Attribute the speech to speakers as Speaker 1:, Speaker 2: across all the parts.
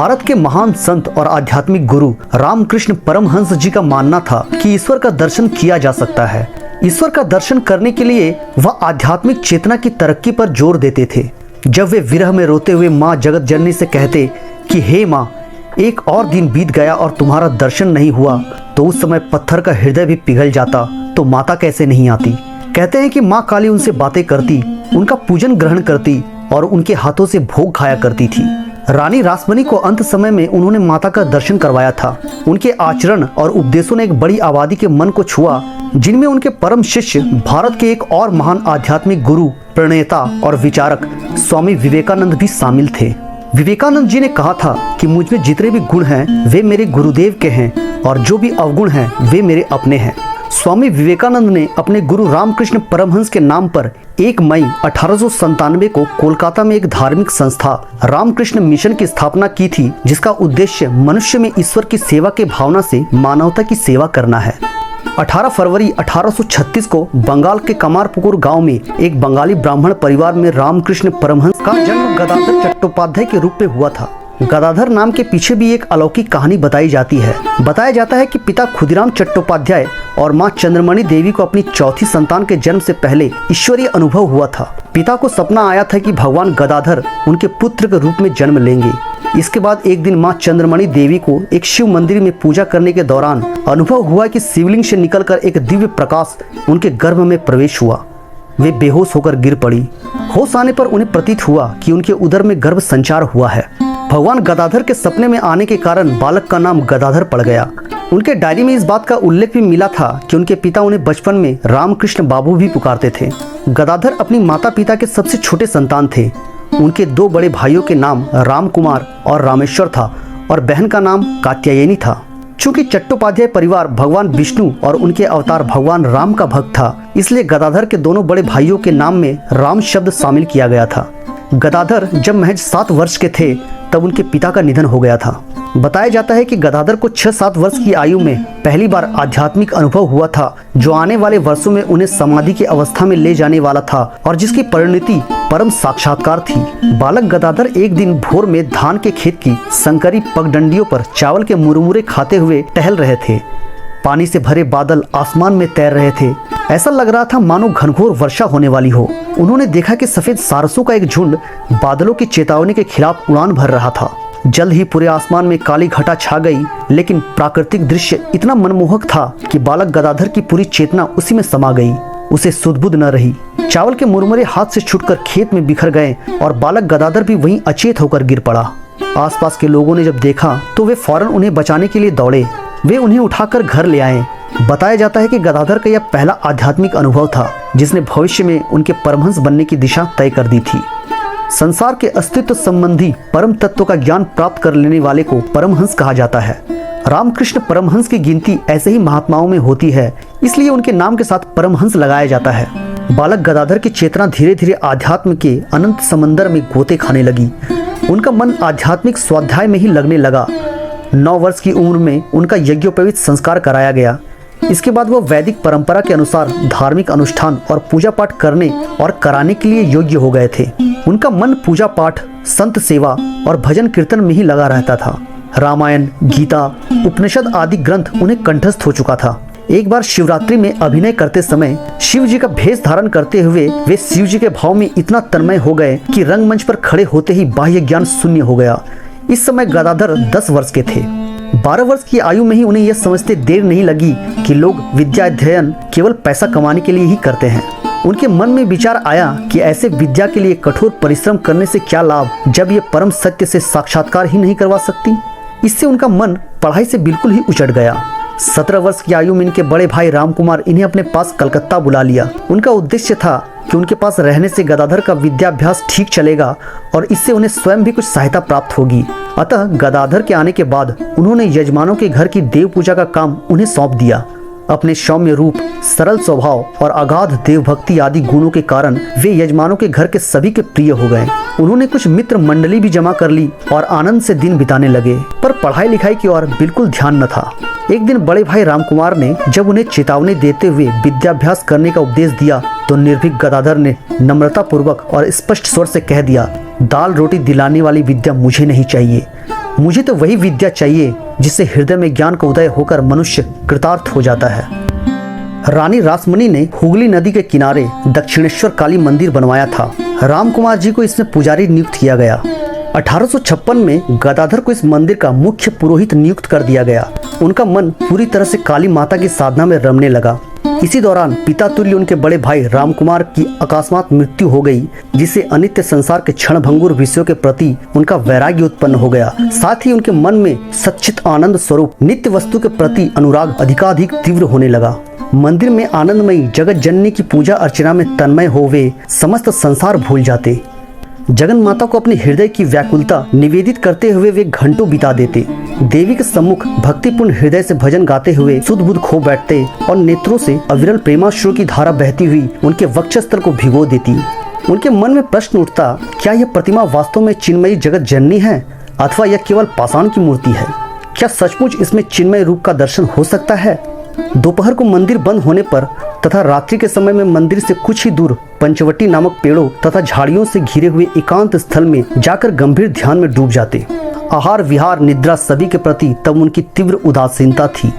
Speaker 1: भारत के महान संत और आध्यात्मिक गुरु रामकृष्ण परमहंस जी का मानना था कि ईश्वर का दर्शन किया जा सकता है। ईश्वर का दर्शन करने के लिए वह आध्यात्मिक चेतना की तरक्की पर जोर देते थे। जब वे विरह में रोते हुए माँ जगत जननी से कहते कि हे माँ, एक और दिन बीत गया और तुम्हारा दर्शन नहीं हुआ, तो उस समय पत्थर का हृदय भी पिघल जाता, तो माता कैसे नहीं आती। कहते हैं कि माँ काली उनसे बातें करती, उनका पूजन ग्रहण करती और उनके हाथों से भोग खाया करती थी। रानी रासमणी को अंत समय में उन्होंने माता का दर्शन करवाया था। उनके आचरण और उपदेशों ने एक बड़ी आबादी के मन को छुआ, जिनमें उनके परम शिष्य भारत के एक और महान आध्यात्मिक गुरु, प्रणेता और विचारक स्वामी विवेकानंद भी शामिल थे। विवेकानंद जी ने कहा था कि मुझ में जितने भी गुण हैं वे मेरे गुरुदेव के हैं और जो भी अवगुण हैं वे मेरे अपने हैं। स्वामी विवेकानंद ने अपने गुरु रामकृष्ण परमहंस के नाम पर 1 मई 1897 को कोलकाता में एक धार्मिक संस्था रामकृष्ण मिशन की स्थापना की थी, जिसका उद्देश्य मनुष्य में ईश्वर की सेवा के भावना से मानवता की सेवा करना है। 18 फरवरी 1836 को बंगाल के कमारपुकुर गांव में एक बंगाली ब्राह्मण परिवार में रामकृष्ण परमहंस का जन्म गदाधर चट्टोपाध्याय के रूप में हुआ था। गदाधर नाम के पीछे भी एक अलौकिक कहानी बताई जाती है। बताया जाता है कि पिता खुदीराम चट्टोपाध्याय और मां चंद्रमणि देवी को अपनी चौथी संतान के जन्म से पहले ईश्वरीय अनुभव हुआ था। पिता को सपना आया था कि भगवान गदाधर उनके पुत्र के रूप में जन्म लेंगे। इसके बाद एक दिन मां चंद्रमणि देवी को एक शिव मंदिर में पूजा करने के दौरान अनुभव हुआ कि शिवलिंग से निकलकर एक दिव्य प्रकाश उनके गर्भ में प्रवेश हुआ। वे बेहोश होकर गिर पड़ी। होश आने पर उन्हें प्रतीत हुआ कि उनके उदर में गर्भ संचार हुआ है। भगवान गदाधर के सपने में आने के कारण बालक का नाम गदाधर पड़ गया। उनके डायरी में इस बात का उल्लेख भी मिला था कि उनके पिता उन्हें बचपन में रामकृष्ण बाबू भी पुकारते थे। गदाधर अपनी माता पिता के सबसे छोटे संतान थे। उनके 2 बड़े भाइयों के नाम राम कुमार और रामेश्वर था और बहन का नाम कात्यायनी था। चूंकि चट्टोपाध्याय परिवार भगवान विष्णु और उनके अवतार भगवान राम का भक्त था, इसलिए गदाधर के दोनों बड़े भाइयों के नाम में राम शब्द शामिल किया गया था। गदाधर जब महज 7 वर्ष के थे तब उनके पिता का निधन हो गया था। बताया जाता है कि गदाधर को 6-7 वर्ष की आयु में पहली बार आध्यात्मिक अनुभव हुआ था, जो आने वाले वर्षों में उन्हें समाधि की अवस्था में ले जाने वाला था और जिसकी परिणति परम साक्षात्कार थी। बालक गदाधर एक दिन भोर में धान के खेत की संकरी पगडंडियों पर चावल के मुरमुरे खाते हुए टहल रहे थे। पानी से भरे बादल आसमान में तैर रहे थे। ऐसा लग रहा था मानो घनघोर वर्षा होने वाली हो। उन्होंने देखा कि सफेद सारसों का एक झुंड बादलों की चेतावनी के खिलाफ उड़ान भर रहा था। जल्द ही पूरे आसमान में काली घटा छा गई, लेकिन प्राकृतिक दृश्य इतना मनमोहक था कि बालक गदाधर की पूरी चेतना उसी में समा गई। उसे सुध-बुध न रही। चावल के मुरमुरे हाथ से छूटकर खेत में बिखर गए और बालक गदाधर भी वहीं अचेत होकर गिर पड़ा। आसपास के लोगों ने जब देखा तो वे फौरन उन्हें बचाने के लिए दौड़े। वे उन्हें उठाकर घर ले आए। बताया जाता है कि गदाधर का यह पहला आध्यात्मिक अनुभव था, जिसने भविष्य में उनके परमहंस बनने की दिशा तय कर दी थी। संसार के अस्तित्व संबंधी परम तत्व का ज्ञान प्राप्त कर लेने वाले को परमहंस कहा जाता है। रामकृष्ण परमहंस की गिनती ऐसे ही महात्माओं में होती है, इसलिए उनके नाम के साथ परमहंस लगाया जाता है। बालक गदाधर की चेतना धीरे धीरे आध्यात्म के अनंत समंदर में गोते खाने लगी। उनका मन आध्यात्मिक स्वाध्याय में ही लगने लगा। 9 वर्ष की उम्र में उनका यज्ञोपवीत संस्कार कराया गया। इसके बाद वह वैदिक परंपरा के अनुसार धार्मिक अनुष्ठान और पूजा पाठ करने और कराने के लिए योग्य हो गए थे। उनका मन पूजा पाठ, संत सेवा और भजन कीर्तन में ही लगा रहता था। रामायण, गीता, उपनिषद आदि ग्रंथ उन्हें कंठस्थ हो चुका था। एक बार शिवरात्रि में अभिनय करते समय शिव जी का भेष धारण करते हुए वे शिव जी के भाव में इतना तन्मय हो गए कि रंगमंच पर खड़े होते ही बाह्य ज्ञान शून्य हो गया। इस समय गदाधर 10 वर्ष के थे। 12 वर्ष की आयु में ही उन्हें यह समझते देर नहीं लगी कि लोग विद्या अध्ययन केवल पैसा कमाने के लिए ही करते हैं। उनके मन में विचार आया कि ऐसे विद्या के लिए कठोर परिश्रम करने से क्या लाभ, जब ये परम सत्य से साक्षात्कार ही नहीं करवा सकती। इससे उनका मन पढ़ाई से बिल्कुल ही उचट गया। 17 वर्ष की आयु में इनके बड़े भाई राम कुमार इन्हें अपने पास कलकत्ता बुला लिया। उनका उद्देश्य था कि उनके पास रहने से गदाधर का विद्याभ्यास ठीक चलेगा और इससे उन्हें स्वयं भी कुछ सहायता प्राप्त होगी। अतः गदाधर के आने के बाद उन्होंने यजमानों के घर की देव पूजा का काम उन्हें सौंप दिया। अपने सौम्य रूप, सरल स्वभाव और अगाध देवभक्ति आदि गुणों के कारण वे यजमानों के घर के सभी के प्रिय हो गए। उन्होंने कुछ मित्र मंडली भी जमा कर ली और आनंद से दिन बिताने लगे, पर पढ़ाई लिखाई की ओर बिल्कुल ध्यान न था। एक दिन बड़े भाई रामकुमार ने जब उन्हें चेतावनी देते हुए विद्याभ्यास करने का उपदेश दिया तो निर्भीक गदाधर ने नम्रता पूर्वक और स्पष्ट स्वर से कह दिया, दाल रोटी दिलाने वाली विद्या मुझे नहीं चाहिए। मुझे तो वही विद्या चाहिए जिससे हृदय में ज्ञान का उदय होकर मनुष्य कृतार्थ हो जाता है। रानी रासमणी ने हुगली नदी के किनारे दक्षिणेश्वर काली मंदिर बनवाया था। राम कुमार जी को इसमें पुजारी नियुक्त किया गया। 1856 में गदाधर को इस मंदिर का मुख्य पुरोहित नियुक्त कर दिया गया। उनका मन पूरी तरह से काली माता की साधना में रमने लगा। इसी दौरान पिता तुल्य उनके बड़े भाई राम कुमार की अकस्मात मृत्यु हो गई, जिससे अनित्य संसार के क्षणभंगुर विषयों के प्रति उनका वैराग्य उत्पन्न हो गया। साथ ही उनके मन में सच्चित आनंद स्वरूप नित्य वस्तु के प्रति अनुराग अधिकाधिक तीव्र होने लगा। मंदिर में आनंदमयी जगत जननी की पूजा अर्चना में तन्मय हो वे समस्त संसार भूल जाते। जगन माता को अपने हृदय की व्याकुलता निवेदित करते हुए वे घंटों बिता देते। देवी के सम्मुख भक्तिपूर्ण हृदय से भजन गाते हुए सुध बुध खो बैठते और नेत्रों से अविरल प्रेमाश्रु की धारा बहती हुई उनके वक्षस्थल को भिगो देती। उनके मन में प्रश्न उठता, क्या यह प्रतिमा वास्तव में चिन्मयी जगत जननी है अथवा यह केवल पाषाण की मूर्ति है? क्या सचमुच इसमें चिन्मय रूप का दर्शन हो सकता है? दोपहर को मंदिर बंद होने पर तथा रात्रि के समय में मंदिर से कुछ ही दूर पंचवटी नामक पेड़ों तथा झाड़ियों से घिरे हुए एकांत स्थल में जाकर गंभीर ध्यान में डूब जाते। आहार विहार निद्रा सभी के प्रति तब उनकी तीव्र उदासीनता थी।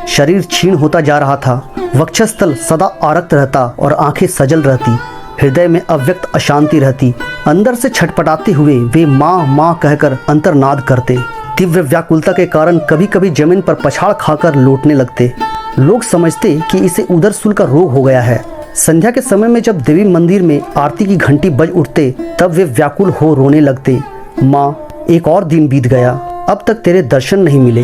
Speaker 1: शरीर क्षीण होता जा रहा था, वक्षस्थल सदा आरक्त रहता और आंखें सजल रहती। हृदय में अव्यक्त अशांति रहती। अंदर से छटपटाते हुए वे माँ माँ कहकर अंतर्नाद करते। तीव्र व्याकुलता के कारण कभी कभी जमीन पर पछाड़ खाकर लौटने लगते। लोग समझते कि इसे उदरसूल का रोग हो गया है। संध्या के समय में जब देवी मंदिर में आरती की घंटी बज उठते तब वे व्याकुल हो रोने लगते। माँ, एक और दिन बीत गया, अब तक तेरे दर्शन नहीं मिले।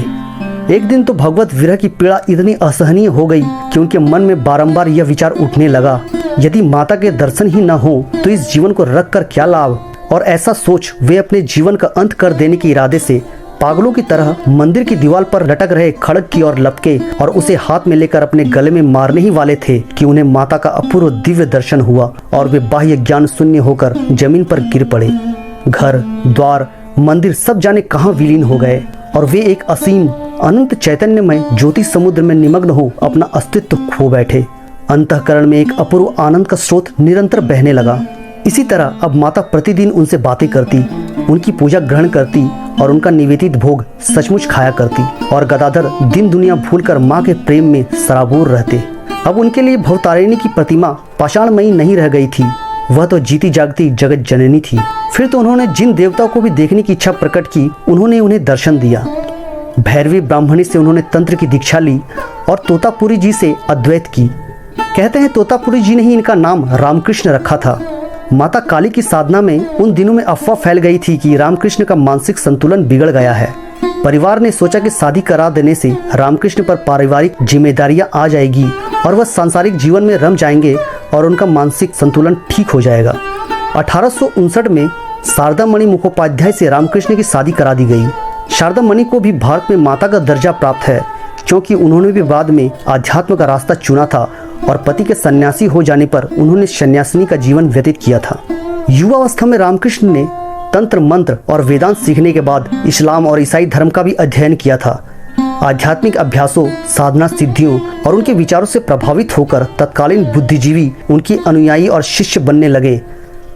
Speaker 1: एक दिन तो भगवत विरह की पीड़ा इतनी असहनीय हो गई कि उनके मन में बारंबार यह विचार उठने लगा, यदि माता के दर्शन ही न हो तो इस जीवन को रख कर क्या लाभ। और ऐसा सोच वे अपने जीवन का अंत कर देने के इरादे से पागलों की तरह मंदिर की दीवार पर लटक रहे खड़ग की ओर लपके और उसे हाथ में लेकर अपने गले में मारने ही वाले थे कि उन्हें माता का अपूर्व दिव्य दर्शन हुआ और वे बाह्य ज्ञान शून्य होकर जमीन पर गिर पड़े। घर द्वार मंदिर सब जाने कहाँ विलीन हो गए और वे एक असीम अनंत चैतन्यमय ज्योति समुद्र में निमग्न हो अपना अस्तित्व खो बैठे। अंतःकरण में एक अपूर्व आनंद का स्रोत निरंतर बहने लगा। इसी तरह अब माता प्रतिदिन उनसे बातें करती, उनकी पूजा ग्रहण करती और उनका निवेदित भोग सचमुच खाया करती और गदाधर दिन दुनिया भूलकर माँ के प्रेम में सराबोर रहते। अब उनके लिए भवतारिणी की प्रतिमा पाषाणमयी नहीं रह गई थी, वह तो जीती जागती जगत जननी थी। फिर तो उन्होंने जिन देवताओं को भी देखने की इच्छा प्रकट की उन्होंने उन्हें दर्शन दिया। भैरवी ब्राह्मणी से उन्होंने तंत्र की दीक्षा ली और तोतापुरी जी से अद्वैत की। कहते हैं तोतापुरी जी ने ही इनका नाम रामकृष्ण रखा था। माता काली की साधना में उन दिनों में अफवाह फैल गई थी कि रामकृष्ण का मानसिक संतुलन बिगड़ गया है। परिवार ने सोचा कि शादी करा देने से रामकृष्ण पर पारिवारिक जिम्मेदारियां आ जाएगी और वह सांसारिक जीवन में रम जाएंगे और उनका मानसिक संतुलन ठीक हो जाएगा। 1859 में शारदा मणि मुखोपाध्याय से रामकृष्ण की शादी करा दी गई। शारदा मणि को भी भारत में माता का दर्जा प्राप्त है, क्योंकि उन्होंने भी बाद में आध्यात्म का रास्ता चुना था और पति के सन्यासी हो जाने पर उन्होंने सन्यासिनी का जीवन व्यतीत किया था। युवावस्था में रामकृष्ण ने तंत्र मंत्र और वेदांत सीखने के बाद इस्लाम और ईसाई धर्म का भी अध्ययन किया था। आध्यात्मिक अभ्यासों, साधना सिद्धियों और उनके विचारों से प्रभावित होकर तत्कालीन बुद्धिजीवी उनके अनुयायी और शिष्य बनने लगे।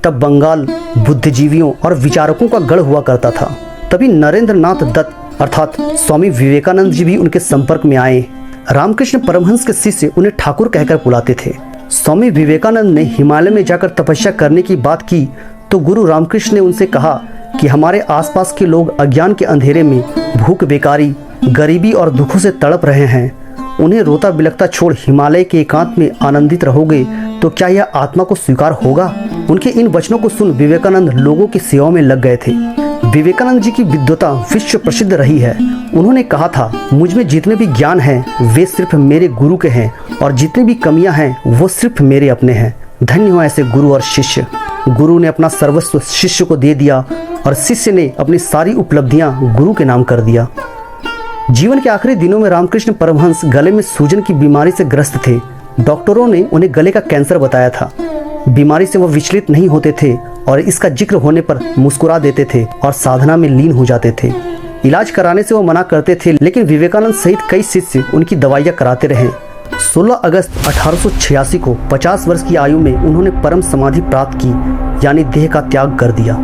Speaker 1: तब बंगाल बुद्धिजीवियों और विचारकों का गढ़ हुआ करता था। तभी नरेंद्र नाथ दत्त अर्थात स्वामी विवेकानंद जी भी उनके संपर्क में आए। रामकृष्ण परमहंस के शिष्य उन्हें ठाकुर कहकर बुलाते थे। स्वामी विवेकानंद ने हिमालय में जाकर तपस्या करने की बात की तो गुरु रामकृष्ण ने उनसे कहा कि हमारे आसपास के लोग अज्ञान के अंधेरे में भूख, बेकारी, गरीबी और दुखों से तड़प रहे हैं। उन्हें रोता बिलखता छोड़ हिमालय के एकांत में आनंदित रहोगे तो क्या यह आत्मा को स्वीकार होगा? उनके इन वचनों को सुन विवेकानंद लोगों की सेवा में लग गए थे। विवेकानंद जी की विद्वता विश्व प्रसिद्ध रही है। उन्होंने कहा था, मुझ में जितने भी ज्ञान हैं वे सिर्फ मेरे गुरु के हैं और जितनी भी कमियां हैं वो सिर्फ मेरे अपने हैं। धन्य हो ऐसे गुरु और शिष्य। गुरु ने अपना सर्वस्व शिष्य को दे दिया और शिष्य ने अपनी सारी उपलब्धियां गुरु के नाम कर दिया। जीवन के आखिरी दिनों में रामकृष्ण परमहंस गले में सूजन की बीमारी से ग्रस्त थे। डॉक्टरों ने उन्हें गले का कैंसर बताया था। बीमारी से वो विचलित नहीं होते थे और इसका जिक्र होने पर मुस्कुरा देते थे और साधना में लीन हो जाते थे। इलाज कराने से वो मना करते थे, लेकिन विवेकानंद सहित कई शिष्य उनकी दवाइयाँ कराते रहे। 16 अगस्त 1886 को 50 वर्ष की आयु में उन्होंने परम समाधि प्राप्त की, यानी देह का त्याग कर दिया।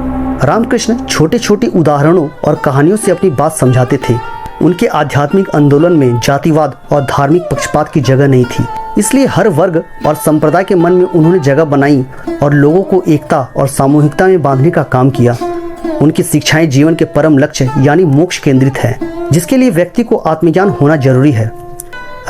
Speaker 1: रामकृष्ण छोटे छोटे उदाहरणों और कहानियों से अपनी बात समझाते थे। उनके आध्यात्मिक आंदोलन में जातिवाद और धार्मिक पक्षपात की जगह नहीं थी, इसलिए हर वर्ग और संप्रदाय के मन में उन्होंने जगह बनाई और लोगों को एकता और सामूहिकता में बांधने का काम किया। उनकी शिक्षाएं जीवन के परम लक्ष्य यानी मोक्ष केंद्रित है, जिसके लिए व्यक्ति को आत्मज्ञान होना जरूरी है।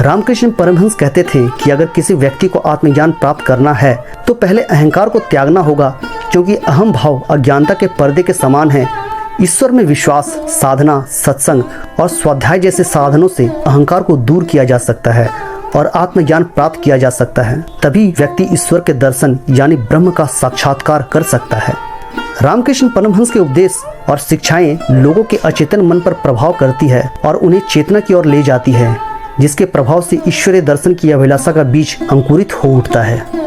Speaker 1: रामकृष्ण परमहंस कहते थे कि अगर किसी व्यक्ति को आत्मज्ञान प्राप्त करना है तो पहले अहंकार को त्यागना होगा, क्योंकि अहम भाव अज्ञानता के पर्दे के समान है। ईश्वर में विश्वास, साधना, सत्संग और स्वाध्याय जैसे साधनों से अहंकार को दूर किया जा सकता है और आत्मज्ञान प्राप्त किया जा सकता है। तभी व्यक्ति ईश्वर के दर्शन यानी ब्रह्म का साक्षात्कार कर सकता है। रामकृष्ण परमहंस के उपदेश और शिक्षाएं लोगों के अचेतन मन पर प्रभाव करती है और उन्हें चेतना की ओर ले जाती है, जिसके प्रभाव से ईश्वरीय दर्शन की अभिलाषा का बीज अंकुरित हो उठता है।